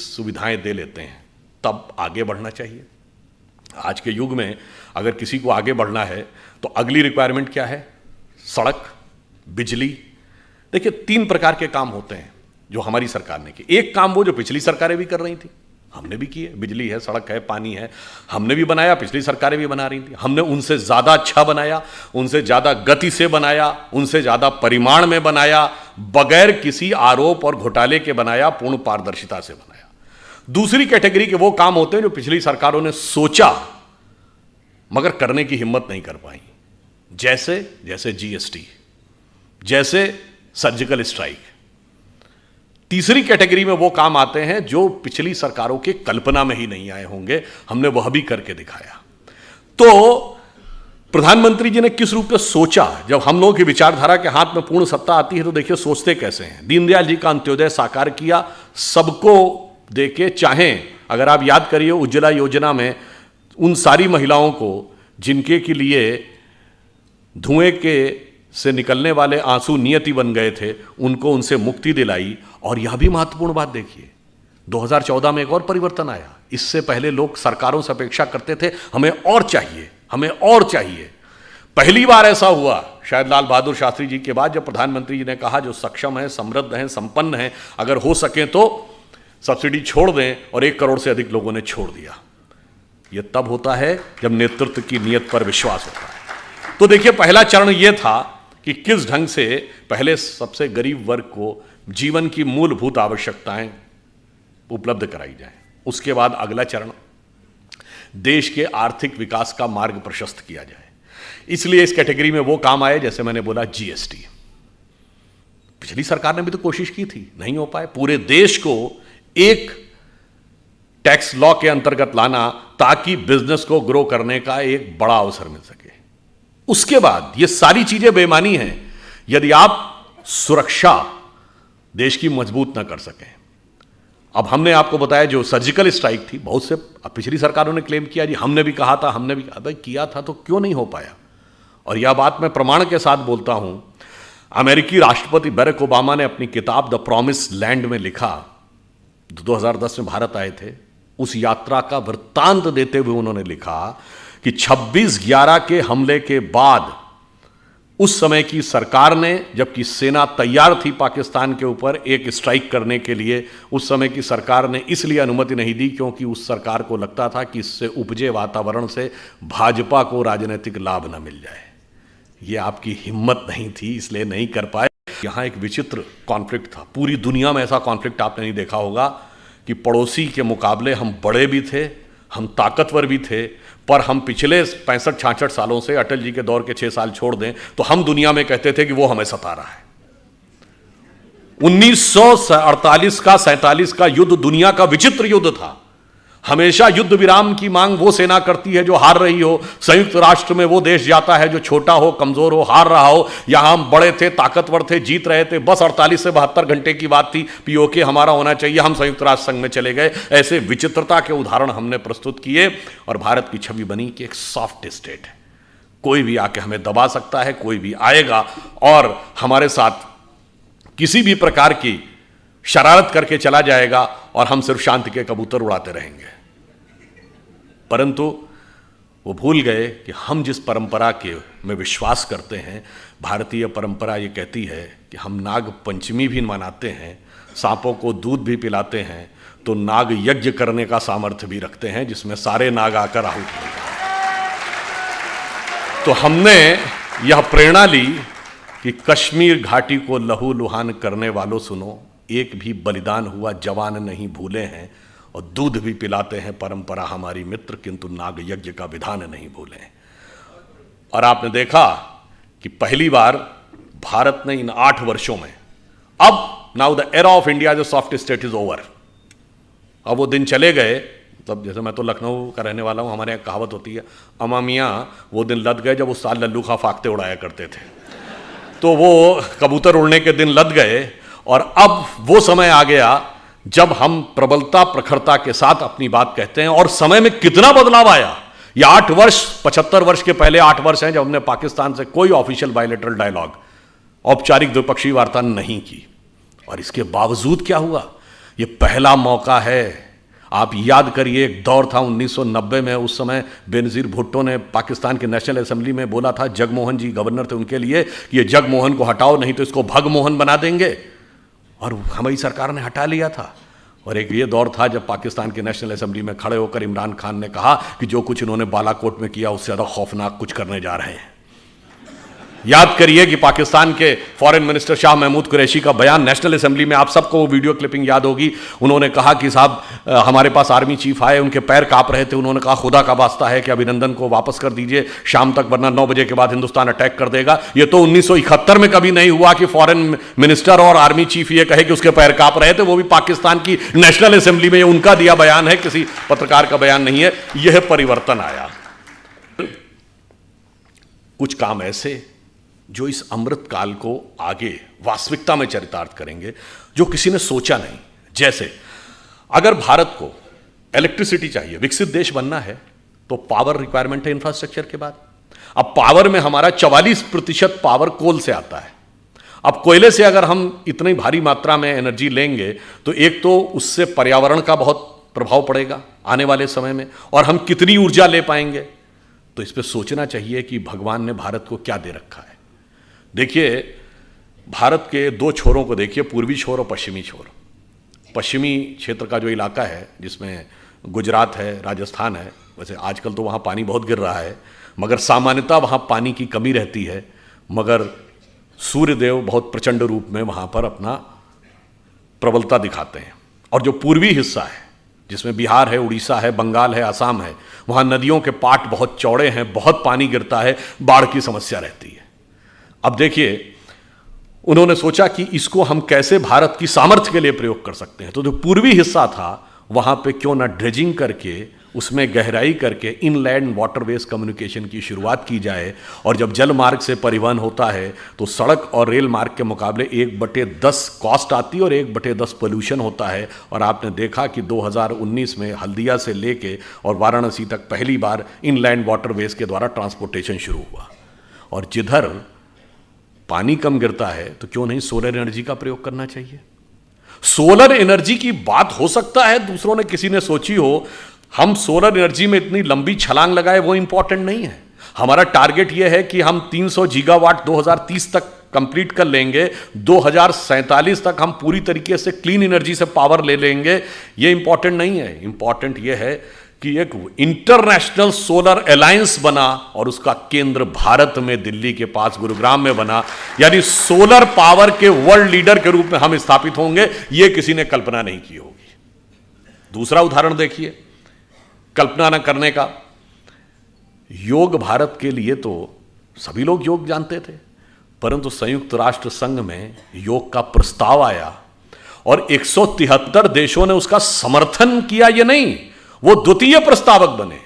सुविधाएं दे लेते हैं तब आगे बढ़ना चाहिए। आज के युग में अगर किसी को आगे बढ़ना है तो अगली रिक्वायरमेंट क्या है? सड़क, बिजली। देखिए 3 प्रकार के काम होते हैं जो हमारी सरकार ने किए। एक काम वो जो पिछली सरकारें भी कर रही थी, हमने भी किए। बिजली है, सड़क है, पानी है, हमने भी बनाया, पिछली सरकारें भी बना रही थी। हमने उनसे ज्यादा अच्छा बनाया, उनसे ज्यादा गति से बनाया, उनसे ज्यादा परिमाण में बनाया, बगैर किसी आरोप और घोटाले के बनाया, पूर्ण पारदर्शिता से बनाया। दूसरी कैटेगरी के वो काम होते हैं जो पिछली सरकारों ने सोचा मगर करने की हिम्मत नहीं कर पाई, जैसे जीएसटी, जैसे सर्जिकल स्ट्राइक। तीसरी कैटेगरी में वो काम आते हैं जो पिछली सरकारों के कल्पना में ही नहीं आए होंगे, हमने वह भी करके दिखाया। तो प्रधानमंत्री जी ने किस रूप में सोचा? जब हम लोगों की विचारधारा के हाथ में पूर्ण सत्ता आती है तो देखिए सोचते कैसे हैं। दीनदयाल जी का अंत्योदय साकार किया, सबको देके। चाहें अगर आप याद करिए उज्ज्वला योजना में उन सारी महिलाओं को जिनके के लिए धुएं के से निकलने वाले आंसू नियति बन गए थे, उनको उनसे मुक्ति दिलाई। और यह भी महत्वपूर्ण बात देखिए, 2014 में एक और परिवर्तन आया। इससे पहले लोग सरकारों से अपेक्षा करते थे हमें और चाहिए, हमें और चाहिए। पहली बार ऐसा हुआ शायद लाल बहादुर शास्त्री जी के बाद, जब प्रधानमंत्री जी ने कहा जो सक्षम है, समृद्ध हैं, संपन्न हैं, अगर हो सके तो सब्सिडी छोड़ दें, और 1 करोड़ से अधिक लोगों ने छोड़ दिया। यह तब होता है जब नेतृत्व की नीयत पर विश्वास होता है। तो देखिए पहला चरण यह था कि किस ढंग से पहले सबसे गरीब वर्ग को जीवन की मूलभूत आवश्यकताएं उपलब्ध कराई जाए। उसके बाद अगला चरण देश के आर्थिक विकास का मार्ग प्रशस्त किया जाए। इसलिए इस कैटेगरी में वो काम आए, जैसे मैंने बोला जीएसटी। पिछली सरकार ने भी तो कोशिश की थी, नहीं हो पाए। पूरे देश को एक टैक्स लॉ के अंतर्गत लाना ताकि बिजनेस को ग्रो करने का एक बड़ा अवसर मिल सके। उसके बाद ये सारी चीजें बेईमानी हैं यदि आप सुरक्षा देश की मजबूत ना कर सकें। अब हमने आपको बताया जो सर्जिकल स्ट्राइक थी, बहुत से पिछली सरकारों ने क्लेम किया जी हमने भी कहा था, हमने भी भाई किया था तो क्यों नहीं हो पाया। और यह बात मैं प्रमाण के साथ बोलता हूं। अमेरिकी राष्ट्रपति बराक ओबामा ने अपनी किताब द प्रॉमिस लैंड में लिखा, 2010 में भारत आए थे, उस यात्रा का वृत्तांत देते हुए उन्होंने लिखा कि 26/11 के हमले के बाद उस समय की सरकार ने, जबकि सेना तैयार थी पाकिस्तान के ऊपर एक स्ट्राइक करने के लिए, उस समय की सरकार ने इसलिए अनुमति नहीं दी क्योंकि उस सरकार को लगता था कि इससे उपजे वातावरण से भाजपा को राजनीतिक लाभ न मिल जाए। यह आपकी हिम्मत नहीं थी, इसलिए नहीं कर पाए। यहां एक विचित्र कॉन्फ्लिक्ट था। पूरी दुनिया में ऐसा कॉन्फ्लिक्ट आपने नहीं देखा होगा कि पड़ोसी के मुकाबले हम बड़े भी थे, हम ताकतवर भी थे, पर हम पिछले 65-66 सालों से, अटल जी के दौर के 6 साल छोड़ दें तो हम दुनिया में कहते थे कि वो हमें सता रहा है। 1948 का 47 का युद्ध दुनिया का विचित्र युद्ध था। हमेशा युद्ध विराम की मांग वो सेना करती है जो हार रही हो। संयुक्त राष्ट्र में वो देश जाता है जो छोटा हो, कमजोर हो, हार रहा हो। यहां हम बड़े थे, ताकतवर थे, जीत रहे थे। बस 48 से 72 घंटे की बात थी, पीओके हमारा होना चाहिए, हम संयुक्त राष्ट्र संघ में चले गए। ऐसे विचित्रता के उदाहरण हमने प्रस्तुत किए और भारत की छवि बनी कि एक सॉफ्ट स्टेट है, कोई भी आके हमें दबा सकता है, कोई भी आएगा और हमारे साथ किसी भी प्रकार की शरारत करके चला जाएगा और हम सिर्फ शांति के कबूतर उड़ाते रहेंगे। परंतु वो भूल गए कि हम जिस परंपरा के में विश्वास करते हैं, भारतीय परंपरा ये कहती है कि हम नाग पंचमी भी मनाते हैं, सांपों को दूध भी पिलाते हैं, तो नाग यज्ञ करने का सामर्थ्य भी रखते हैं जिसमें सारे नाग आकर आहुति देंगे। तो हमने यह प्रेरणा ली कि कश्मीर घाटी को लहू लुहान करने वालों सुनो, एक भी बलिदान हुआ जवान नहीं भूले हैं, और दूध भी पिलाते हैं परंपरा हमारी मित्र, किंतु नाग यज्ञ का विधान नहीं भूले। और आपने देखा कि पहली बार भारत ने इन 8 वर्षों में, अब now the era of India जो सॉफ्ट स्टेट इज ओवर। अब वो दिन चले गए। मतलब जैसे मैं तो लखनऊ का रहने वाला हूं, हमारे यहाँ कहावत होती है, अमा मियाँ वो दिन लद गए जब उस साल लल्लू खा फाकते उड़ाया करते थे। तो वो कबूतर उड़ने के दिन लद गए और अब वो समय आ गया जब हम प्रबलता प्रखरता के साथ अपनी बात कहते हैं। और समय में कितना बदलाव आया। ये 8 वर्ष, 75 वर्ष के पहले 8 वर्ष हैं जब हमने पाकिस्तान से कोई ऑफिशियल बायलैटरल डायलॉग, औपचारिक द्विपक्षीय वार्ता नहीं की। और इसके बावजूद क्या हुआ, ये पहला मौका है। आप याद करिए, एक दौर था 1990 में, उस समय बेनज़ीर भुट्टो ने पाकिस्तान के नेशनल असेंबली में बोला था, जगमोहन जी गवर्नर थे उनके लिए, कि ये जगमोहन को हटाओ नहीं तो इसको भगमोहन बना देंगे, और हमारी सरकार ने हटा लिया था। और एक ये दौर था जब पाकिस्तान के नेशनल असेंबली में खड़े होकर इमरान खान ने कहा कि जो कुछ इन्होंने बालाकोट में किया उससे ज़्यादा खौफनाक कुछ करने जा रहे हैं। याद करिए कि पाकिस्तान के फॉरेन मिनिस्टर शाह महमूद कुरैशी का बयान नेशनल असेंबली में, आप सबको वो वीडियो क्लिपिंग याद होगी, उन्होंने कहा कि साहब हमारे पास आर्मी चीफ आए, उनके पैर कांप रहे थे, उन्होंने कहा खुदा का वास्ता है कि अभिनंदन को वापस कर दीजिए शाम तक, वरना 9 बजे के बाद हिंदुस्तान अटैक कर देगा। ये तो 1971 में कभी नहीं हुआ कि फॉरेन मिनिस्टर और आर्मी चीफ ये कहे कि उसके पैर कांप रहे थे, वो भी पाकिस्तान की नेशनल असेंबली में। उनका दिया बयान है, किसी पत्रकार का बयान नहीं है। यह परिवर्तन आया। कुछ काम ऐसे जो इस अमृत काल को आगे वास्तविकता में चरितार्थ करेंगे, जो किसी ने सोचा नहीं। जैसे अगर भारत को इलेक्ट्रिसिटी चाहिए, विकसित देश बनना है, तो पावर रिक्वायरमेंट है इंफ्रास्ट्रक्चर के बाद। अब पावर में हमारा 44% पावर कोल से आता है। अब कोयले से अगर हम इतनी भारी मात्रा में एनर्जी लेंगे तो एक तो उससे पर्यावरण का बहुत प्रभाव पड़ेगा आने वाले समय में, और हम कितनी ऊर्जा ले पाएंगे। तो इस पर सोचना चाहिए कि भगवान ने भारत को क्या दे रखा है। देखिए, भारत के 2 छोरों को देखिए, पूर्वी छोर और पश्चिमी छोर। पश्चिमी क्षेत्र का जो इलाका है, जिसमें गुजरात है, राजस्थान है, वैसे आजकल तो वहाँ पानी बहुत गिर रहा है, मगर सामान्यतः वहाँ पानी की कमी रहती है, मगर सूर्यदेव बहुत प्रचंड रूप में वहाँ पर अपना प्रबलता दिखाते हैं। और जो पूर्वी हिस्सा है, जिसमें बिहार है, उड़ीसा है, बंगाल है, असम है, वहाँ नदियों के पाट बहुत चौड़े हैं, बहुत पानी गिरता है, बाढ़ की समस्या रहती है। अब देखिए, उन्होंने सोचा कि इसको हम कैसे भारत की सामर्थ्य के लिए प्रयोग कर सकते हैं। तो जो पूर्वी हिस्सा था वहां पे क्यों ना ड्रेजिंग करके, उसमें गहराई करके इनलैंड वाटरवेज कम्युनिकेशन की शुरुआत की जाए। और जब जल मार्ग से परिवहन होता है तो सड़क और रेल मार्ग के मुकाबले 1/10 कॉस्ट आती है और 1/10 पोल्यूशन होता है। और आपने देखा कि 2019 में हल्दिया से लेके और वाराणसी तक पहली बार इनलैंड वाटरवेज के द्वारा ट्रांसपोर्टेशन शुरू हुआ। और जिधर पानी कम गिरता है तो क्यों नहीं सोलर एनर्जी का प्रयोग करना चाहिए। सोलर एनर्जी की बात हो सकता है दूसरों ने, किसी ने सोची हो, हम सोलर एनर्जी में इतनी लंबी छलांग लगाए, वो इंपॉर्टेंट नहीं है। हमारा टारगेट यह है कि हम 300 गीगावाट 2030 तक कंप्लीट कर लेंगे, 2047 तक हम पूरी तरीके से क्लीन एनर्जी से पावर ले लेंगे। ये इंपॉर्टेंट नहीं है। इंपॉर्टेंट यह है कि एक इंटरनेशनल सोलर अलायंस बना और उसका केंद्र भारत में, दिल्ली के पास गुरुग्राम में बना, यानी सोलर पावर के वर्ल्ड लीडर के रूप में हम स्थापित होंगे। यह किसी ने कल्पना नहीं की होगी। दूसरा उदाहरण देखिए, कल्पना न करने का। योग भारत के लिए तो सभी लोग योग जानते थे, परंतु संयुक्त राष्ट्र संघ में योग का प्रस्ताव आया और 173 देशों ने उसका समर्थन किया। ये नहीं, वो द्वितीय प्रस्तावक बने।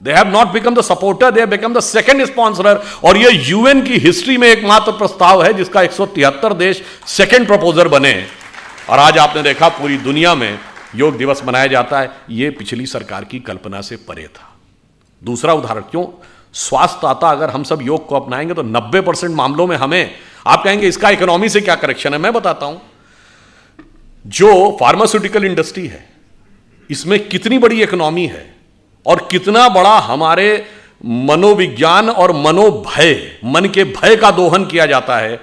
They have not become the supporter, they have become the second sponsorer. और ये यूएन की हिस्ट्री में एकमात्र प्रस्ताव है जिसका 173 देश सेकंड प्रपोजर बने। और आज आपने देखा पूरी दुनिया में योग दिवस मनाया जाता है। ये पिछली सरकार की कल्पना से परे था। दूसरा उदाहरण, क्यों स्वास्थ्य आता, अगर हम सब योग को अपनाएंगे तो 90% मामलों में हमें, आप कहेंगे इसका इकोनॉमी से क्या कनेक्शन है, मैं बताता हूं। जो फार्मास्यूटिकल इंडस्ट्री है, इसमें कितनी बड़ी इकोनॉमी है और कितना बड़ा हमारे मनोविज्ञान और मनोभय, मन के भय का दोहन किया जाता है।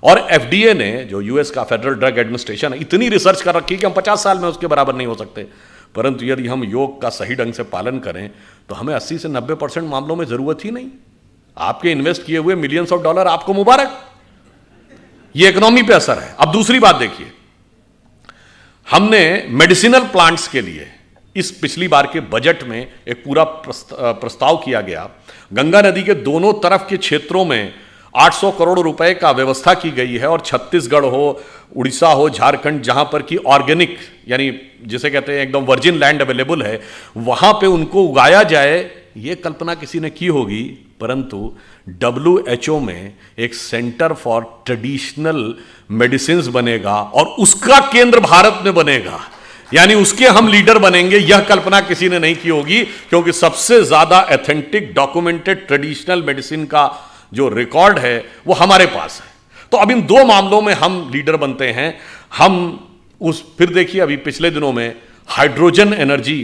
और एफडीए ने, जो यूएस का फेडरल ड्रग एडमिनिस्ट्रेशन है, इतनी रिसर्च कर रखी है कि हम 50 साल में उसके बराबर नहीं हो सकते। परंतु यदि हम योग का सही ढंग से पालन करें तो हमें 80 से 90% मामलों में जरूरत ही नहीं। आपके इन्वेस्ट किए हुए मिलियंस ऑफ डॉलर आपको मुबारक। ये इकोनॉमी पे असर है। अब दूसरी बात देखिए, हमने मेडिसिनल प्लांट्स के लिए इस पिछली बार के बजट में एक पूरा प्रस्ताव किया गया। गंगा नदी के दोनों तरफ के क्षेत्रों में 800 करोड़ रुपए का व्यवस्था की गई है। और छत्तीसगढ़ हो, उड़ीसा हो, झारखंड, जहां पर कि ऑर्गेनिक, यानी जिसे कहते हैं एकदम वर्जिन लैंड अवेलेबल है, वहां पे उनको उगाया जाए। ये कल्पना किसी ने की होगी, परंतु WHO में एक सेंटर फॉर ट्रेडिशनल मेडिसिन्स बनेगा और उसका केंद्र भारत में बनेगा, यानी उसके हम लीडर बनेंगे। यह कल्पना किसी ने नहीं की होगी, क्योंकि सबसे ज्यादा एथेंटिक डॉक्यूमेंटेड ट्रेडिशनल मेडिसिन का जो रिकॉर्ड है वो हमारे पास है। तो अब इन 2 मामलों में हम लीडर बनते हैं। हम फिर देखिए अभी पिछले दिनों में हाइड्रोजन एनर्जी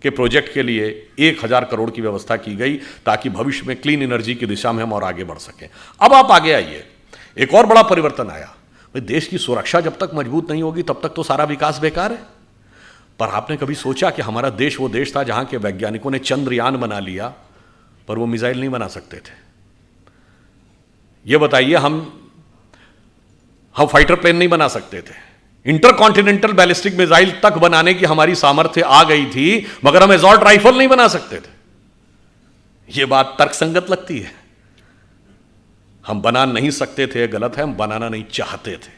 के प्रोजेक्ट के लिए 1000 करोड़ की व्यवस्था की गई ताकि भविष्य में क्लीन एनर्जी की दिशा में हम और आगे बढ़ सकें। अब आप आगे आइए, एक और बड़ा परिवर्तन आया। भाई देश की सुरक्षा जब तक मजबूत नहीं होगी तब तक तो सारा विकास बेकार है। पर आपने कभी सोचा कि हमारा देश वो देश था जहां के वैज्ञानिकों ने चंद्रयान बना लिया पर वो मिसाइल नहीं बना सकते थे। ये बताइए, हम फाइटर प्लेन नहीं बना सकते थे, इंटरकॉन्टिनेंटल बैलिस्टिक मिसाइल तक बनाने की हमारी सामर्थ्य आ गई थी, मगर हम असॉल्ट राइफल नहीं बना सकते थे। यह बात तर्कसंगत लगती है। हम बना नहीं सकते थे गलत है, हम बनाना नहीं चाहते थे।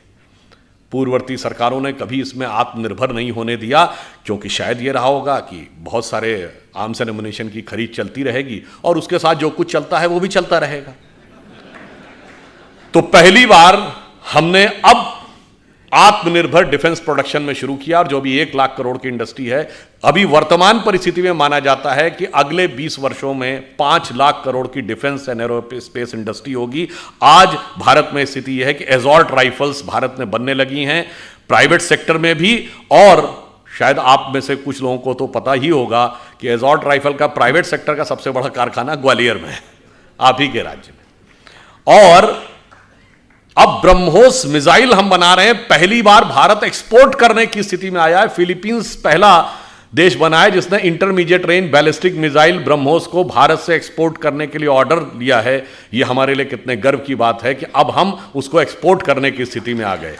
पूर्ववर्ती सरकारों ने कभी इसमें आत्मनिर्भर नहीं होने दिया, क्योंकि शायद यह रहा होगा कि बहुत सारे आर्म्स एंड एमुनिशन की खरीद चलती रहेगी और उसके साथ जो कुछ चलता है वो भी चलता रहेगा। तो पहली बार हमने अब आत्मनिर्भर डिफेंस प्रोडक्शन में शुरू किया, और जो भी 1 लाख करोड़ की इंडस्ट्री है, अभी वर्तमान परिस्थिति में माना जाता है कि अगले 20 वर्षों में 5 लाख करोड़ की डिफेंस एंड एरोस्पेस इंडस्ट्री होगी। आज भारत में स्थिति यह है कि असॉल्ट राइफल्स भारत में बनने लगी हैं, प्राइवेट सेक्टर में भी, और शायद आप में से कुछ लोगों को तो पता ही होगा कि असॉल्ट राइफल का प्राइवेट सेक्टर का सबसे बड़ा कारखाना ग्वालियर में है, आप ही के राज्य में। और अब ब्रह्मोस मिसाइल हम बना रहे हैं, पहली बार भारत एक्सपोर्ट करने की स्थिति में आया है। फिलीपींस पहला देश बना है जिसने intermediate range ballistic missile BrahMos को भारत से एक्सपोर्ट करने के लिए ऑर्डर लिया है। यह हमारे लिए कितने गर्व की बात है कि अब हम उसको एक्सपोर्ट करने की स्थिति में आ गए।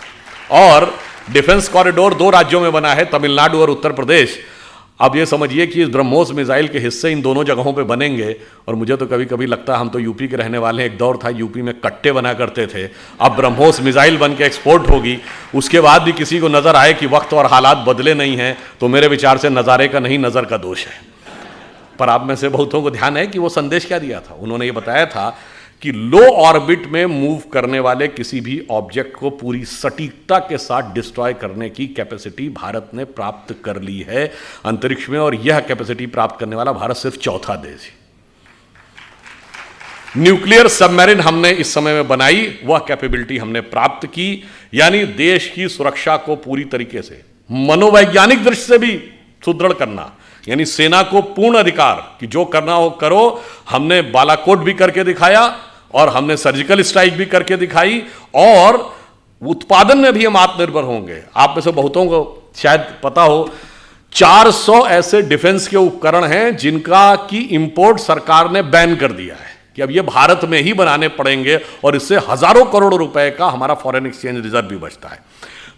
और डिफेंस कॉरिडोर 2 राज्यों में बना है, तमिलनाडु और उत्तर प्रदेश। अब ये समझिए कि इस ब्रह्मोस मिसाइल के हिस्से इन दोनों जगहों पे बनेंगे। और मुझे तो कभी कभी लगता है, हम तो यूपी के रहने वाले हैं, एक दौर था यूपी में कट्टे बना करते थे, अब ब्रह्मोस मिसाइल बन के एक्सपोर्ट होगी। उसके बाद भी किसी को नजर आए कि वक्त और हालात बदले नहीं हैं, तो मेरे विचार से नज़ारे का नहीं, नज़र का दोष है। पर आप में से बहुतों को ध्यान है कि वो संदेश क्या दिया था। उन्होंने ये बताया था कि लो ऑर्बिट में मूव करने वाले किसी भी ऑब्जेक्ट को पूरी सटीकता के साथ डिस्ट्रॉय करने की कैपेसिटी भारत ने प्राप्त कर ली है अंतरिक्ष में, और यह कैपेसिटी प्राप्त करने वाला भारत सिर्फ चौथा देश है। न्यूक्लियर सबमरीन हमने इस समय में बनाई, वह कैपेबिलिटी हमने प्राप्त की, यानी देश की सुरक्षा को पूरी तरीके से मनोवैज्ञानिक दृष्टि से भी सुदृढ़ करना, यानी सेना को पूर्ण अधिकार कि जो करना हो करो। हमने बालाकोट भी करके दिखाया और हमने सर्जिकल स्ट्राइक भी करके दिखाई, और उत्पादन में भी हम आत्मनिर्भर होंगे। आप में से बहुतों को शायद पता हो, 400 ऐसे डिफेंस के उपकरण हैं जिनका की इंपोर्ट सरकार ने बैन कर दिया है कि अब ये भारत में ही बनाने पड़ेंगे, और इससे हजारों करोड़ रुपए का हमारा फॉरेन एक्सचेंज रिजर्व भी बचता है।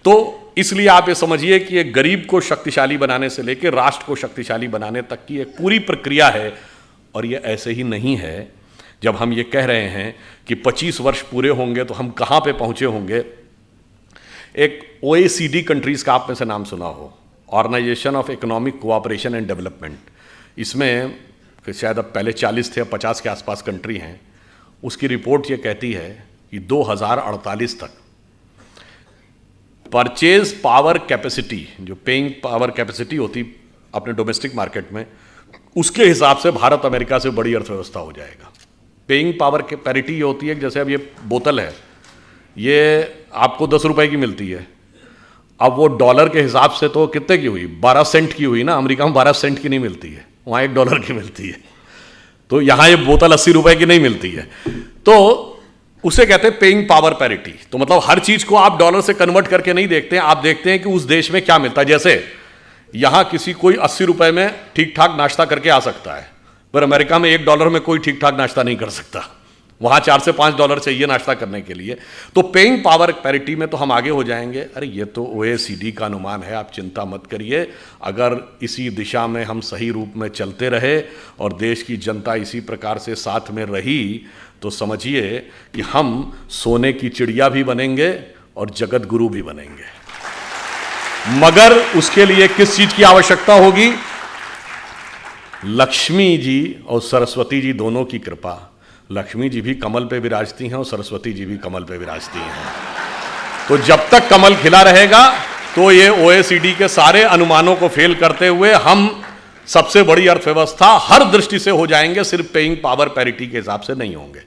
तो इसलिए आप ये समझिए कि एक गरीब को शक्तिशाली बनाने से लेकर राष्ट्र को शक्तिशाली बनाने तक की एक पूरी प्रक्रिया है। और ये ऐसे ही नहीं है। जब हम ये कह रहे हैं कि 25 वर्ष पूरे होंगे तो हम कहाँ पे पहुँचे होंगे। एक OECD कंट्रीज़ का आप में से नाम सुना हो, organisation of economic cooperation and development. इसमें शायद अब पहले 40 थे, अब 50 के आसपास कंट्री हैं। उसकी रिपोर्ट ये कहती है कि 2048 तक परचेज पावर कैपेसिटी, जो पेइंग पावर कैपेसिटी होती अपने डोमेस्टिक मार्केट में, उसके हिसाब से भारत अमेरिका से बड़ी अर्थव्यवस्था हो जाएगा। पेइंग पावर के पैरिटी ये होती है कि जैसे अब ये बोतल है, ये आपको 10 रुपए की मिलती है, अब वो डॉलर के हिसाब से तो कितने की हुई, 12 सेंट की हुई ना। अमेरिका में 12 सेंट की नहीं मिलती है, वहाँ $1 की मिलती है। तो यहाँ ये बोतल 80 रुपए की नहीं मिलती है। तो उसे कहते हैं पेइंग पावर पैरिटी। तो मतलब हर चीज को आप डॉलर से कन्वर्ट करके नहीं देखते हैं, आप देखते हैं कि उस देश में क्या मिलता है। जैसे यहां किसी कोई 80 रुपए में ठीक ठाक नाश्ता करके आ सकता है, पर अमेरिका में $1 में कोई ठीक ठाक नाश्ता नहीं कर सकता। वहां $4 से $5 चाहिए नाश्ता करने के लिए। तो पेइंग पावर पैरिटी में तो हम आगे हो जाएंगे। अरे ये तो OECD का अनुमान है, आप चिंता मत करिए। अगर इसी दिशा में हम सही रूप में चलते रहे और देश की जनता इसी प्रकार से साथ में रही, तो समझिए कि हम सोने की चिड़िया भी बनेंगे और जगत गुरु भी बनेंगे। मगर उसके लिए किस चीज की आवश्यकता होगी? लक्ष्मी जी और सरस्वती जी दोनों की कृपा। लक्ष्मी जी भी कमल पे विराजती हैं और सरस्वती जी भी कमल पे विराजती हैं। तो जब तक कमल खिला रहेगा तो ये OECD के सारे अनुमानों को फेल करते हुए हम सबसे बड़ी अर्थव्यवस्था हर दृष्टि से हो जाएंगे, सिर्फ पेइंग पावर पैरिटी के हिसाब से नहीं होंगे।